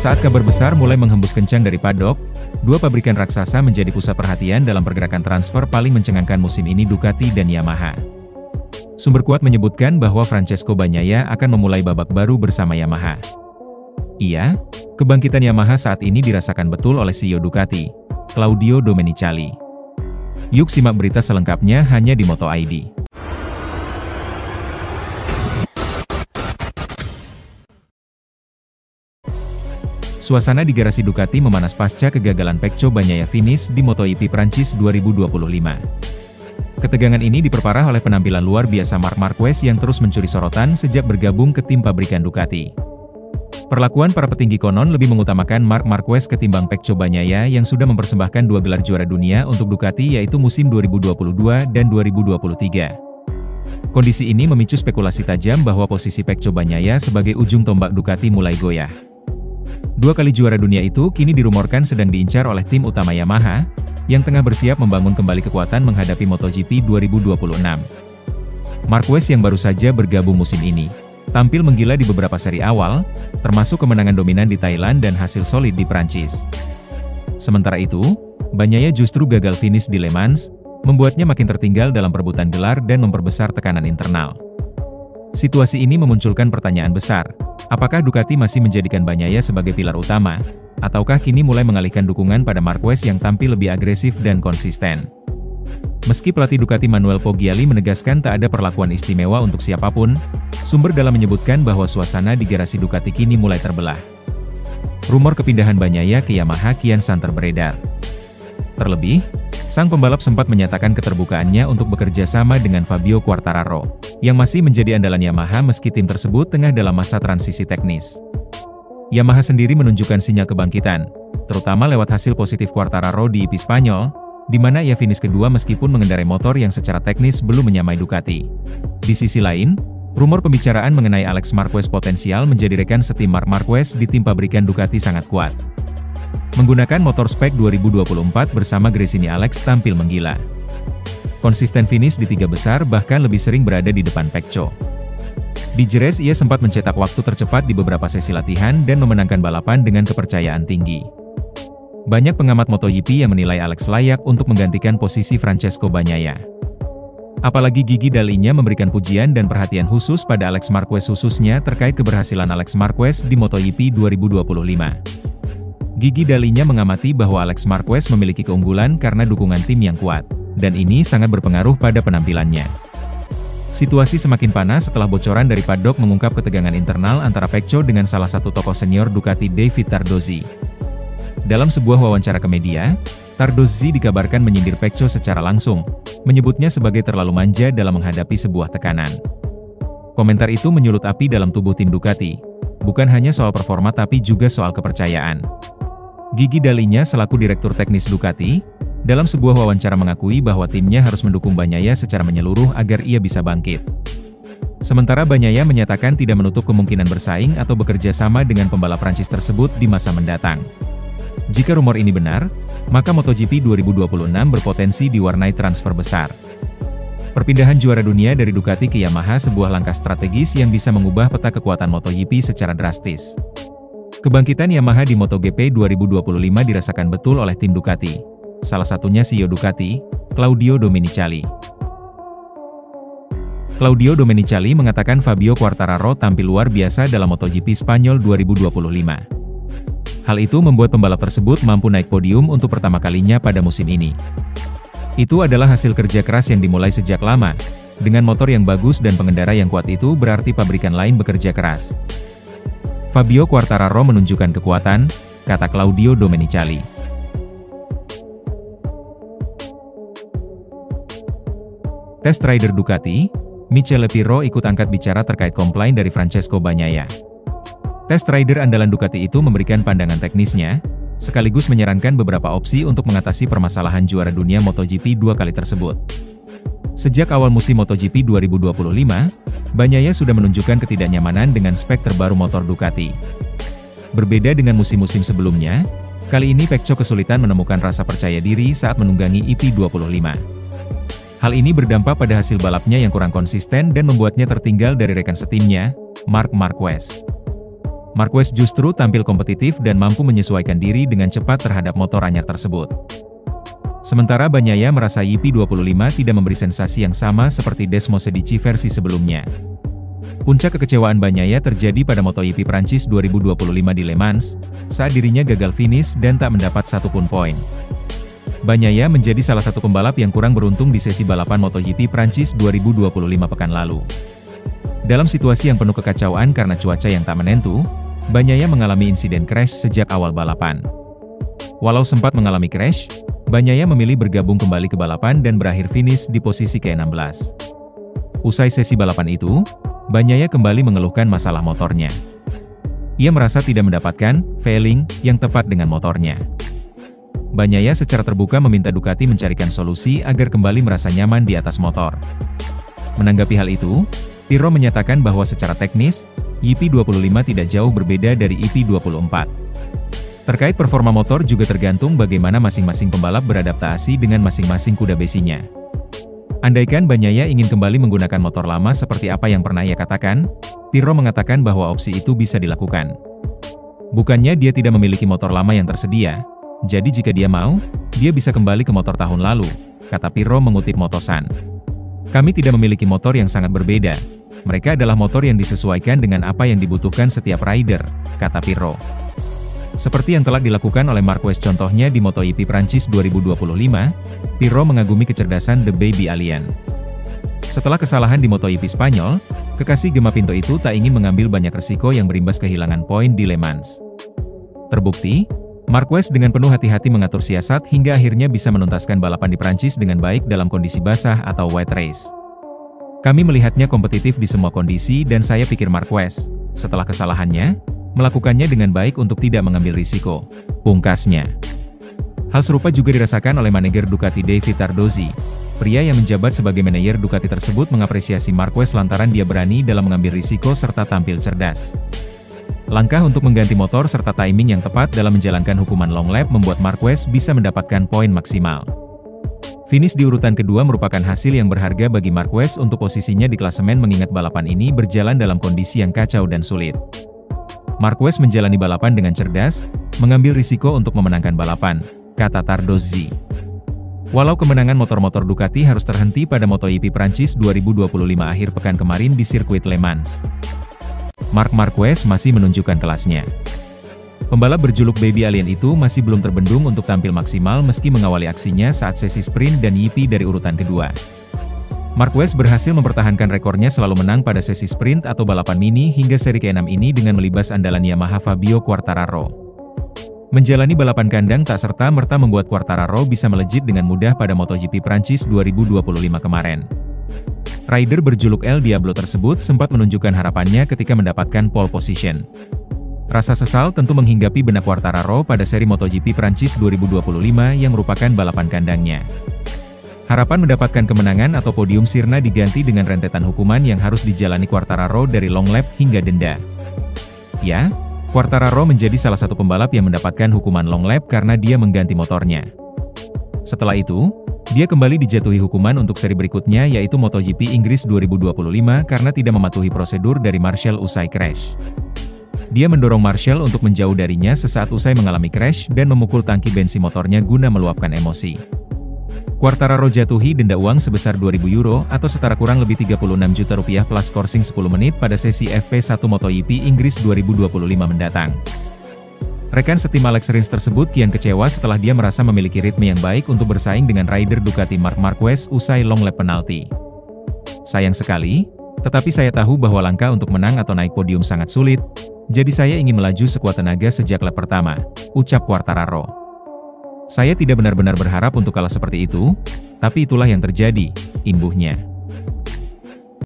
Saat kabar besar mulai menghembus kencang dari paddock, dua pabrikan raksasa menjadi pusat perhatian dalam pergerakan transfer paling mencengangkan musim ini Ducati dan Yamaha. Sumber kuat menyebutkan bahwa Francesco Bagnaia akan memulai babak baru bersama Yamaha. Iya, kebangkitan Yamaha saat ini dirasakan betul oleh CEO Ducati, Claudio Domenicali. Yuk simak berita selengkapnya hanya di Moto.id. Suasana di garasi Ducati memanas pasca kegagalan Pecco Bagnaia finish di MotoGP Prancis 2025. Ketegangan ini diperparah oleh penampilan luar biasa Marc Marquez yang terus mencuri sorotan sejak bergabung ke tim pabrikan Ducati. Perlakuan para petinggi konon lebih mengutamakan Marc Marquez ketimbang Pecco Bagnaia yang sudah mempersembahkan 2 gelar juara dunia untuk Ducati yaitu musim 2022 dan 2023. Kondisi ini memicu spekulasi tajam bahwa posisi Pecco Bagnaia sebagai ujung tombak Ducati mulai goyah. 2 kali juara dunia itu kini dirumorkan sedang diincar oleh tim utama Yamaha, yang tengah bersiap membangun kembali kekuatan menghadapi MotoGP 2026. Marquez yang baru saja bergabung musim ini, tampil menggila di beberapa seri awal, termasuk kemenangan dominan di Thailand dan hasil solid di Prancis. Sementara itu, Bagnaia justru gagal finish di Le Mans, membuatnya makin tertinggal dalam perebutan gelar dan memperbesar tekanan internal. Situasi ini memunculkan pertanyaan besar, apakah Ducati masih menjadikan Bagnaia sebagai pilar utama, ataukah kini mulai mengalihkan dukungan pada Marquez yang tampil lebih agresif dan konsisten? Meski pelatih Ducati Manuel Poggiali menegaskan tak ada perlakuan istimewa untuk siapapun, sumber dalam menyebutkan bahwa suasana di garasi Ducati kini mulai terbelah. Rumor kepindahan Bagnaia ke Yamaha kian santer beredar. Terlebih, sang pembalap sempat menyatakan keterbukaannya untuk bekerja sama dengan Fabio Quartararo, yang masih menjadi andalan Yamaha meski tim tersebut tengah dalam masa transisi teknis. Yamaha sendiri menunjukkan sinyal kebangkitan, terutama lewat hasil positif Quartararo di IP Spanyol, di mana ia finish kedua meskipun mengendarai motor yang secara teknis belum menyamai Ducati. Di sisi lain, rumor pembicaraan mengenai Alex Marquez potensial menjadi rekan setim Marc Marquez di tim pabrikan Ducati sangat kuat. Menggunakan motor spek 2024 bersama Gresini, Alex tampil menggila. Konsisten finish di 3 besar bahkan lebih sering berada di depan Pecco. Di Jerez ia sempat mencetak waktu tercepat di beberapa sesi latihan dan memenangkan balapan dengan kepercayaan tinggi. Banyak pengamat MotoGP yang menilai Alex layak untuk menggantikan posisi Francesco Bagnaia. Apalagi Gigi Dall'Igna memberikan pujian dan perhatian khusus pada Alex Marquez khususnya terkait keberhasilan Alex Marquez di MotoGP 2025. Gigi Dall'Igna mengamati bahwa Alex Marquez memiliki keunggulan karena dukungan tim yang kuat, dan ini sangat berpengaruh pada penampilannya. Situasi semakin panas setelah bocoran dari paddock mengungkap ketegangan internal antara Pecco dengan salah satu tokoh senior Ducati David Tardozzi. Dalam sebuah wawancara ke media, Tardozzi dikabarkan menyindir Pecco secara langsung, menyebutnya sebagai terlalu manja dalam menghadapi sebuah tekanan. Komentar itu menyulut api dalam tubuh tim Ducati, bukan hanya soal performa tapi juga soal kepercayaan. Gigi Dall'Igna selaku direktur teknis Ducati, dalam sebuah wawancara mengakui bahwa timnya harus mendukung Bagnaia secara menyeluruh agar ia bisa bangkit. Sementara Bagnaia menyatakan tidak menutup kemungkinan bersaing atau bekerja sama dengan pembalap Prancis tersebut di masa mendatang. Jika rumor ini benar, maka MotoGP 2026 berpotensi diwarnai transfer besar. Perpindahan juara dunia dari Ducati ke Yamaha sebuah langkah strategis yang bisa mengubah peta kekuatan MotoGP secara drastis. Kebangkitan Yamaha di MotoGP 2025 dirasakan betul oleh tim Ducati. Salah satunya CEO Ducati, Claudio Domenicali. Claudio Domenicali mengatakan Fabio Quartararo tampil luar biasa dalam MotoGP Spanyol 2025. Hal itu membuat pembalap tersebut mampu naik podium untuk pertama kalinya pada musim ini. Itu adalah hasil kerja keras yang dimulai sejak lama. Dengan motor yang bagus dan pengendara yang kuat itu berarti pabrikan lain bekerja keras. Fabio Quartararo menunjukkan kekuatan, kata Claudio Domenicali. Test rider Ducati, Michele Pirro ikut angkat bicara terkait komplain dari Francesco Bagnaia. Test rider andalan Ducati itu memberikan pandangan teknisnya, sekaligus menyarankan beberapa opsi untuk mengatasi permasalahan juara dunia MotoGP 2 kali tersebut. Sejak awal musim MotoGP 2025, Bagnaia sudah menunjukkan ketidaknyamanan dengan spek terbaru motor Ducati. Berbeda dengan musim-musim sebelumnya, kali ini Pecco kesulitan menemukan rasa percaya diri saat menunggangi IP25. Hal ini berdampak pada hasil balapnya yang kurang konsisten dan membuatnya tertinggal dari rekan setimnya, Marc Marquez. Marquez justru tampil kompetitif dan mampu menyesuaikan diri dengan cepat terhadap motor anyar tersebut. Sementara Bagnaia merasa YP25 tidak memberi sensasi yang sama seperti Desmosedici versi sebelumnya. Puncak kekecewaan Bagnaia terjadi pada MotoGP Prancis 2025 di Le Mans, saat dirinya gagal finish dan tak mendapat satupun poin. Bagnaia menjadi salah satu pembalap yang kurang beruntung di sesi balapan MotoGP Prancis 2025 pekan lalu. Dalam situasi yang penuh kekacauan karena cuaca yang tak menentu, Bagnaia mengalami insiden crash sejak awal balapan. Walau sempat mengalami crash, Bagnaia memilih bergabung kembali ke balapan dan berakhir finish di posisi ke-16. Usai sesi balapan itu, Bagnaia kembali mengeluhkan masalah motornya. Ia merasa tidak mendapatkan failing yang tepat dengan motornya. Bagnaia secara terbuka meminta Ducati mencarikan solusi agar kembali merasa nyaman di atas motor. Menanggapi hal itu, Pirro menyatakan bahwa secara teknis, YP25 tidak jauh berbeda dari YP24. Terkait performa motor juga tergantung bagaimana masing-masing pembalap beradaptasi dengan masing-masing kuda besinya. Andaikan Bagnaia ingin kembali menggunakan motor lama seperti apa yang pernah ia katakan, Pirro mengatakan bahwa opsi itu bisa dilakukan. Bukannya dia tidak memiliki motor lama yang tersedia, jadi jika dia mau, dia bisa kembali ke motor tahun lalu, kata Pirro mengutip Motosan. Kami tidak memiliki motor yang sangat berbeda. Mereka adalah motor yang disesuaikan dengan apa yang dibutuhkan setiap rider, kata Pirro. Seperti yang telah dilakukan oleh Marquez contohnya di MotoGP Prancis 2025, Pirro mengagumi kecerdasan The Baby Alien. Setelah kesalahan di MotoGP Spanyol, kekasih Gema Pinto itu tak ingin mengambil banyak risiko yang berimbas kehilangan poin di Le Mans. Terbukti, Marquez dengan penuh hati-hati mengatur siasat hingga akhirnya bisa menuntaskan balapan di Prancis dengan baik dalam kondisi basah atau wet race. Kami melihatnya kompetitif di semua kondisi dan saya pikir Marquez, setelah kesalahannya, melakukannya dengan baik untuk tidak mengambil risiko, pungkasnya. Hal serupa juga dirasakan oleh manajer Ducati David Tardozzi. Pria yang menjabat sebagai manajer Ducati tersebut mengapresiasi Marquez lantaran dia berani dalam mengambil risiko serta tampil cerdas. Langkah untuk mengganti motor serta timing yang tepat dalam menjalankan hukuman long lap membuat Marquez bisa mendapatkan poin maksimal. Finish di urutan kedua merupakan hasil yang berharga bagi Marquez untuk posisinya di klasemen mengingat balapan ini berjalan dalam kondisi yang kacau dan sulit. Marquez menjalani balapan dengan cerdas, mengambil risiko untuk memenangkan balapan, kata Tardozzi. Walau kemenangan motor-motor Ducati harus terhenti pada MotoGP Prancis 2025 akhir pekan kemarin di sirkuit Le Mans, Marc Marquez masih menunjukkan kelasnya. Pembalap berjuluk Baby Alien itu masih belum terbendung untuk tampil maksimal meski mengawali aksinya saat sesi sprint dan YP dari urutan kedua. Marquez berhasil mempertahankan rekornya selalu menang pada sesi sprint atau balapan mini hingga seri ke-6 ini dengan melibas andalan Yamaha Fabio Quartararo. Menjalani balapan kandang tak serta-merta membuat Quartararo bisa melejit dengan mudah pada MotoGP Prancis 2025 kemarin. Rider berjuluk El Diablo tersebut sempat menunjukkan harapannya ketika mendapatkan pole position. Rasa sesal tentu menghinggapi benak Quartararo pada seri MotoGP Prancis 2025 yang merupakan balapan kandangnya. Harapan mendapatkan kemenangan atau podium sirna diganti dengan rentetan hukuman yang harus dijalani Quartararo dari long lap hingga denda. Ya, Quartararo menjadi salah satu pembalap yang mendapatkan hukuman long lap karena dia mengganti motornya. Setelah itu, dia kembali dijatuhi hukuman untuk seri berikutnya yaitu MotoGP Inggris 2025 karena tidak mematuhi prosedur dari Marshall usai crash. Dia mendorong Marshall untuk menjauh darinya sesaat usai mengalami crash dan memukul tangki bensin motornya guna meluapkan emosi. Quartararo jatuhi denda uang sebesar 2.000 euro atau setara kurang lebih 36 juta rupiah plus skorsing 10 menit pada sesi FP1 MotoGP Inggris 2025 mendatang. Rekan setim Alex Rins tersebut kian kecewa setelah dia merasa memiliki ritme yang baik untuk bersaing dengan rider Ducati Marc Marquez usai long lap penalti. Sayang sekali, tetapi saya tahu bahwa langkah untuk menang atau naik podium sangat sulit, jadi saya ingin melaju sekuat tenaga sejak lap pertama, ucap Quartararo. Saya tidak benar-benar berharap untuk kalah seperti itu, tapi itulah yang terjadi, imbuhnya.